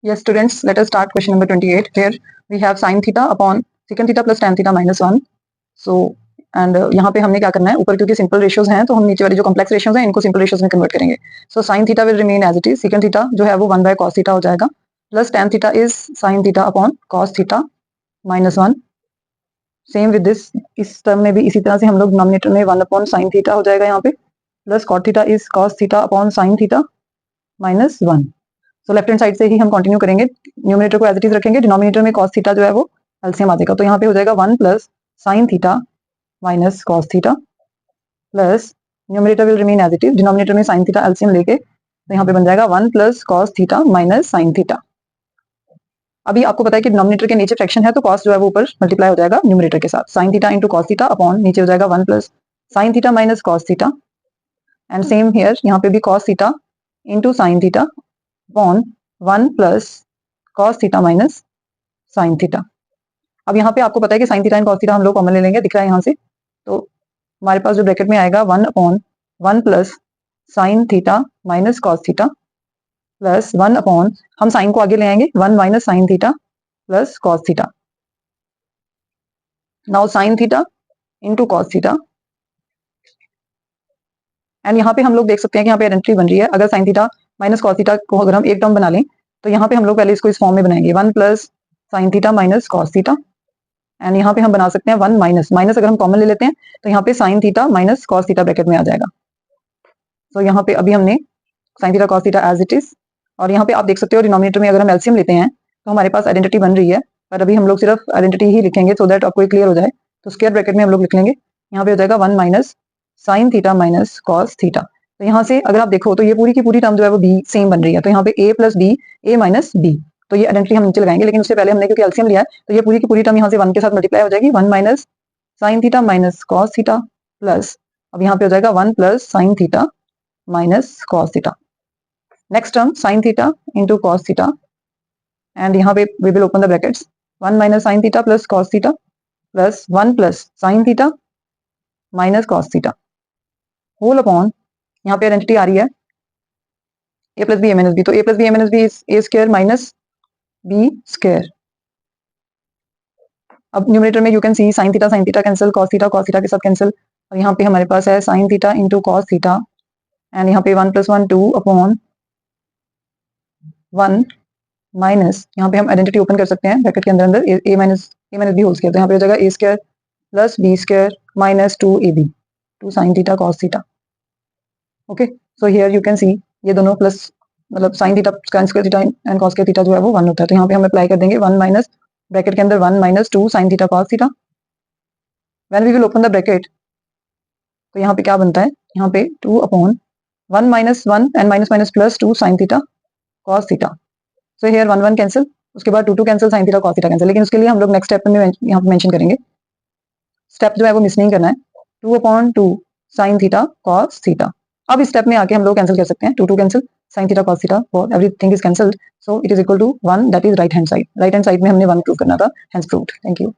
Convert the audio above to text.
Yes, students, let us start question number 28. Here we have sin theta upon secant theta plus tan theta minus 1. So, and यहाँ पे हमने क्या करना है, ऊपर क्योंकि सिंपल रेशियोज हैं तो हम नीचे वाली जो कॉम्प्लेक्स रेशियोज हैं इनको सिंपल रेशियोज में कन्वर्ट करेंगे. So sine theta will remain as it is. Sec theta जो है वो 1 बाय कॉस थीटा हो जाएगा plus tan theta is sine theta upon cos theta minus 1. Same with this, इस टर्म में भी इसी तरह से हम लोग डिनोमिनेटर में 1 अपॉन साइन थीटा हो जाएगा यहाँ पे plus cot theta is cos theta upon sine theta minus 1. So left hand side से ही हम कंटिन्यू करेंगे, न्यूमरेटर को एज इट इज रखेंगे, डिनोमिनेटर में cos थीटा जो है वो एलसीएम आ जाएगा. तो यहाँ पे हो जाएगा 1 plus sine theta minus cos theta plus numerator will remain as it is, denominator में साइन थीटा एलसीएम लेके तो यहाँ पे बन जाएगा 1 plus cos theta minus sine theta. अभी आपको पता है कि डिनोमिनेटर के नीचे फ्रैक्शन है तो cos जो है वो ऊपर मल्टीप्लाई हो जाएगा न्यूमरेटर के साथ. Sign theta into cos theta upon नीचे हो जाएगा 1 plus sine theta minus cos theta and same here, यहाँ पे भी cos theta into sine theta upon 1 plus cos theta minus sine theta. अब यहाँ पे आपको पता है कि sine theta and cos theta हम लोग कॉमन ले लेंगे, दिख रहा है यहाँ से, तो हमारे पास जो ब्रैकेट में आएगा 1 upon 1 plus sine theta minus cos theta plus 1 upon, हम साइन को आगे ले आएंगे, 1 minus sine theta plus cos theta. Now sine theta into cos theta and यहाँ पे हम लोग देख सकते हैं कि यहाँ पे आइडेंटिटी बन रही है. अगर sign theta minus cos theta को अगर हम एक टर्म बना लें तो यहाँ पे हम लोग पहले इसको इस फॉर्म में बनाएंगे 1 plus sine theta minus cos theta and यहाँ पे हम बना सकते हैं 1 माइनस माइनस अगर हम कॉमन ले लेते हैं तो यहाँ पे sine theta minus cos theta bracket में आ जाएगा. तो यहाँ पे अभी हमने sine theta cos theta as it is, और यहाँ पे आप देख सकते हो डिनोमिनेटर में अगर हम एलसीएम लेते हैं तो हमारे पास आइडेंटिटी बन रही है, पर अभी हम लोग सिर्फ आइडेंटिटी ही लिखेंगे सो दैट आपको क्लियर हो जाए. तो स्क्वायर ब्रैकेट में हम लोग लिख लेंगे, यहाँ पे हो जाएगा 1 minus sine theta minus cos theta. तो यहाँ से अगर आप देखो तो ये पूरी की पूरी टर्म जो है वो बी सेम बन रही है, तो यहाँ पे a plus b a minus b, तो ये आइडेंटिटी हम नीचे लगाएंगे. लेकिन उससे पहले हमने क्योंकि एलसीएम लिया है तो ये पूरी की पूरी टर्म यहाँ से 1 के साथ मल्टीप्लाई हो जाएगी, 1 minus sine theta minus cos theta plus, अब यहाँ पे हो जाएगा 1 plus sine theta minus cos theta. Next term sine theta into cos theta and यहाँ पे we will open the brackets, 1 minus sine theta plus cos theta plus 1 plus sine theta minus cos theta whole upon, यहाँ पे identity आ रही है a plus b a minus b, तो a plus b a minus b is a square minus b square. अब numerator में you can see sine theta cancel, cos theta के साथ कैंसिल, और यहाँ पे हमारे पास है sine theta into cos theta and यहाँ पे 1 प्लस 1 2 अपॉन 1 माइनस, यहाँ पे हम आइडेंटिटी ओपन कर सकते हैं ब्रैकेट के अंदर अंदर a minus b whole square, तो यहाँ पे हो जाएगा a square plus b square minus 2 a b, 2 sine theta cos theta. Okay, so here you can see ये दोनों प्लस मतलब sine theta square theta and cos square theta जो है वो 1 होता है, तो यहाँ पे हम अप्लाई कर देंगे 1 माइनस ब्रैकेट के अंदर 1 minus 2 sine theta cos theta. When we will open the bracket तो यहाँ पे क्या बनता है, यहाँ पे 2 upon 1 minus 1 and minus minus plus 2 sine theta cos theta. So here 1 1 cancel, उसके बाद 2 2 cancel, sine theta cos theta cancel. लेकिन उसके लिए हम लोग नेक्स्ट स्टेप में यहाँ पे मेंशन करेंगे, स्टेप जो है वो मिस नहीं करना है, 2 upon 2 sine theta cos theta. अब इस स्टेप में आके हम लोग कैंसिल कर सकते हैं, 2 2 cancel, sine theta cos theta, everything is cancelled, so it is equal to 1, that is right hand side. Right hand side में हमने 1 प्रूव करना था, हेंस प्रूव्ड. Thank you.